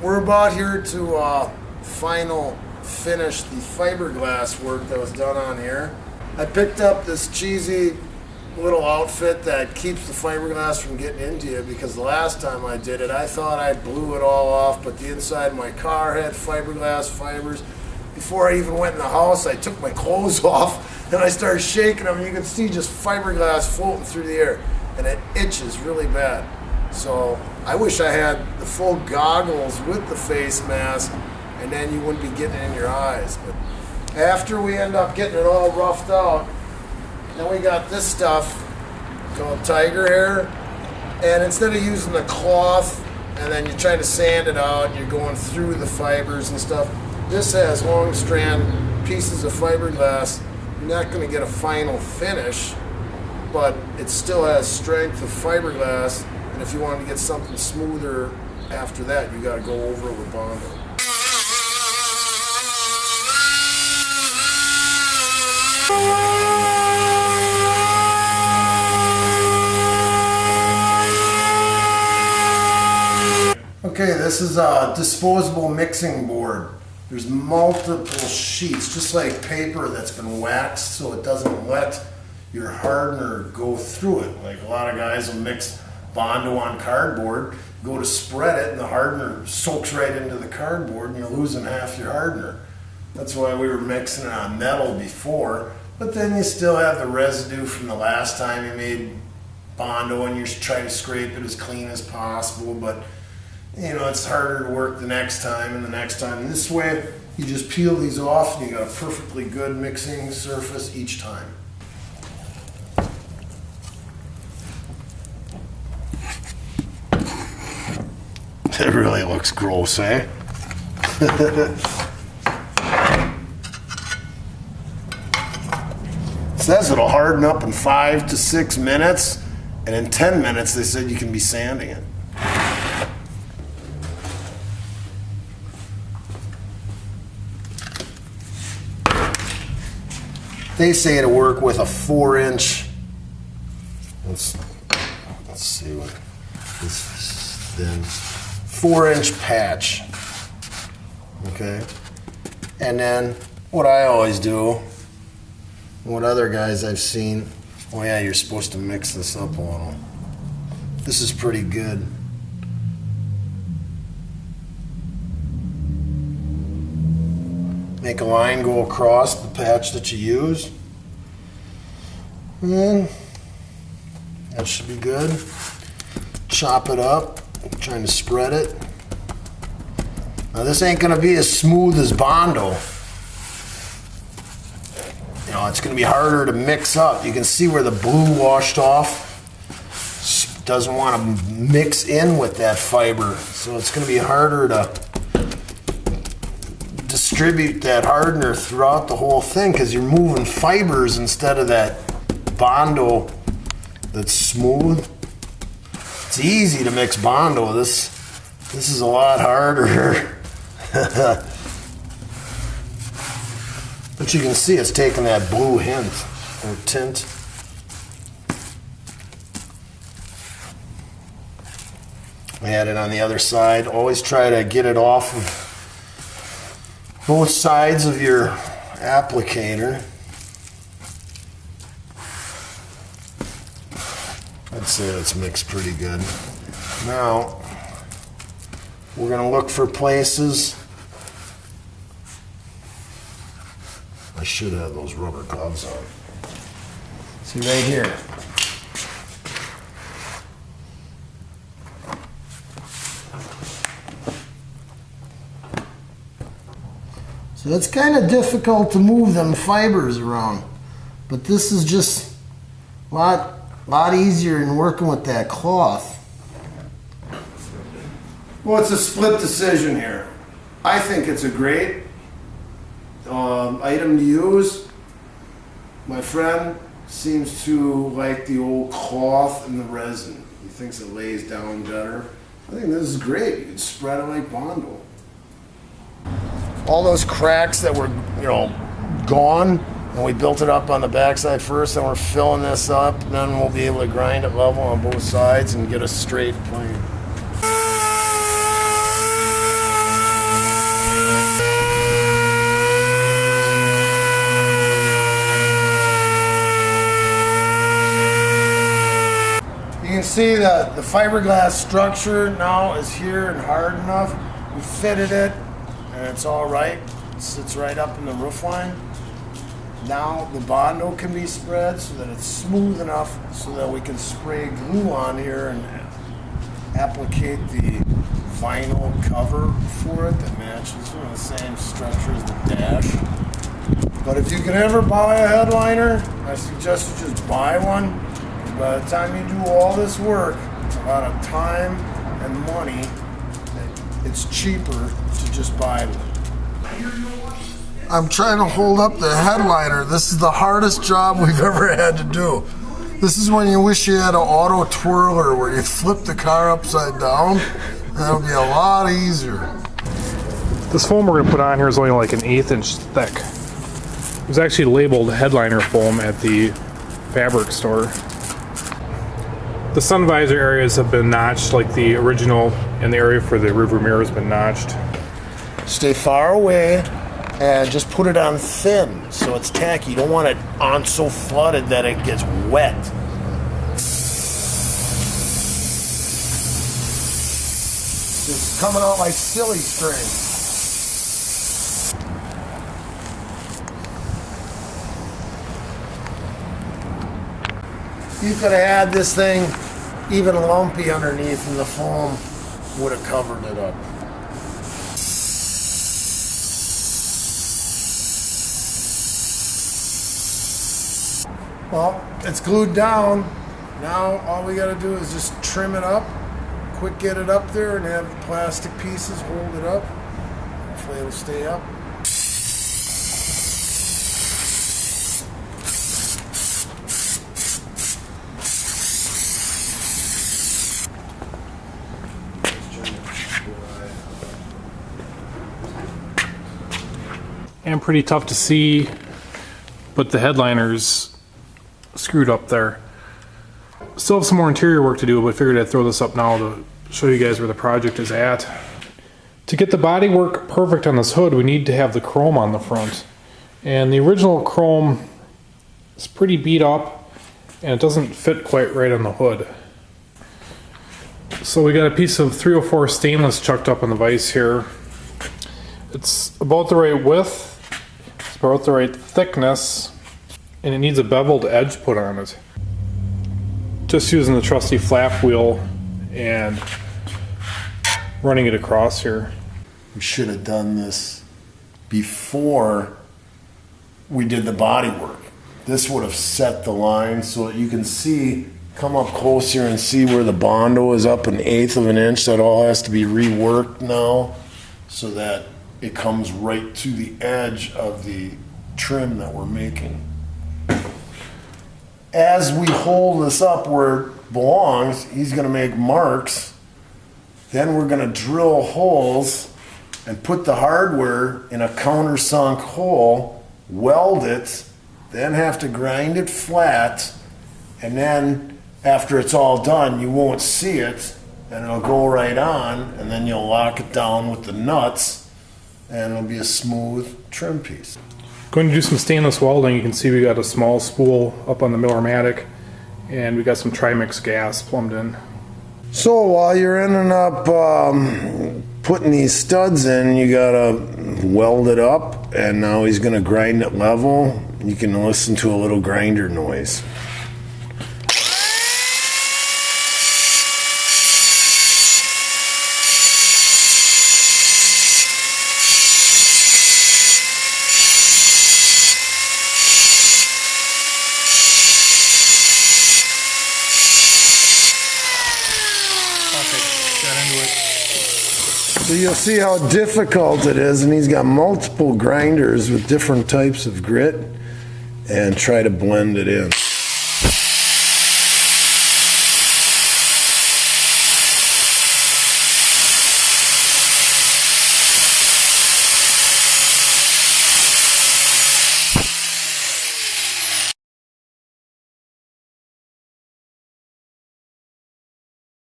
We're about here to final finish the fiberglass work that was done on here. I picked up this cheesy little outfit that keeps the fiberglass from getting into you, because the last time I did it, I thought I blew it all off, but the inside of my car had fiberglass fibers. Before I even went in the house, I took my clothes off and I started shaking them, and you can see just fiberglass floating through the air, and it itches really bad. So I wish I had the full goggles with the face mask, and then you wouldn't be getting it in your eyes. But after we end up getting it all roughed out, then we got this stuff called tiger hair, and instead of using the cloth and then you're trying to sand it out and you're going through the fibers and stuff, this has long strand pieces of fiberglass. You're not going to get a final finish, but it still has strength of fiberglass, and if you want to get something smoother after that, you got to go over it with Bondo. Okay, this is a disposable mixing board. There's multiple sheets, just like paper that's been waxed so it doesn't let your hardener go through it. Like a lot of guys will mix Bondo on cardboard, go to spread it, and the hardener soaks right into the cardboard and you're losing half your hardener. That's why we were mixing it on metal before, but then you still have the residue from the last time you made Bondo, and you're trying to scrape it as clean as possible, but you know, it's harder to work the next time and the next time. And this way, you just peel these off and you got a perfectly good mixing surface each time. It really looks gross, eh? It says it'll harden up in 5 to 6 minutes, and in 10 minutes they said you can be sanding it. They say to work with a 4-inch, let's see what this is, then 4-inch patch, okay? And then what I always do, what other guys I've seen, oh yeah, you're supposed to mix this up a little. This is pretty good. Make a line go across the patch that you use. And then that should be good. Chop it up, I'm trying to spread it. Now this ain't gonna be as smooth as Bondo. You know, it's gonna be harder to mix up. You can see where the blue washed off. Doesn't want to mix in with that fiber. So it's gonna be harder to distribute that hardener throughout the whole thing, because you're moving fibers instead of that Bondo that's smooth. It's easy to mix Bondo. This is a lot harder. But you can see it's taking that blue hint or tint. I had it on the other side. Always try to get it off of both sides of your applicator. I'd say it's mixed pretty good. Now, we're gonna look for places. I should have those rubber gloves on. See right here. So it's kind of difficult to move them fibers around, but this is just a lot easier than working with that cloth. Well, it's a split decision here. I think it's a great item to use. My friend seems to like the old cloth and the resin. He thinks it lays down better. I think this is great. You can spread it like Bondo. All those cracks that were, gone when we built it up on the backside first, and we're filling this up, then we'll be able to grind it level on both sides and get a straight plane. see that the fiberglass structure now is here and hard enough. We fitted it and it's all right. It sits right up in the roof line. Now the Bondo can be spread so that it's smooth enough so that we can spray glue on here and applicate the vinyl cover for it that matches the same structure as the dash. But if you can ever buy a headliner, I suggest you just buy one. By the time you do all this work, it's a lot of time and money. It's cheaper to just buy one. I'm trying to hold up the headliner. This is the hardest job we've ever had to do. This is when you wish you had an auto twirler where you flip the car upside down. That'll be a lot easier. This foam we're going to put on here is only like an 1/8 inch thick. It was actually labeled headliner foam at the fabric store. The sun visor areas have been notched like the original, and the area for the rearview mirror has been notched. Stay far away and just put it on thin so it's tacky. You don't want it on so flooded that it gets wet. It's coming out like silly string. You could have had this thing even lumpy underneath and the foam would have covered it up. Well, it's glued down. Now all we got to do is just trim it up, quick get it up there and have the plastic pieces hold it up. Hopefully it'll stay up. And pretty tough to see, but the headliner's screwed up there. Still have some more interior work to do, but figured I'd throw this up now to show you guys where the project is at. To get the body work perfect on this hood, we need to have the chrome on the front. And the original chrome is pretty beat up, and it doesn't fit quite right on the hood. So we got a piece of 304 stainless chucked up on the vise here. It's about the right width, it's about the right thickness, and it needs a beveled edge put on it. Just using the trusty flap wheel and running it across here. We should have done this before we did the body work. This would have set the line so that you can see, come up close here and see where the Bondo is up 1/8 of an inch. That all has to be reworked now so that it comes right to the edge of the trim that we're making. As we hold this up where it belongs, he's going to make marks. Then we're going to drill holes and put the hardware in a countersunk hole, weld it, then have to grind it flat, and then after it's all done, you won't see it, and it'll go right on, and then you'll lock it down with the nuts, and it'll be a smooth trim piece. Going to do some stainless welding. You can see we got a small spool up on the Miller-Matic, and we got some Trimix gas plumbed in. So while you're ending up putting these studs in, you gotta weld it up, and now he's gonna grind it level. You can listen to a little grinder noise. So you'll see how difficult it is, and he's got multiple grinders with different types of grit, and try to blend it in.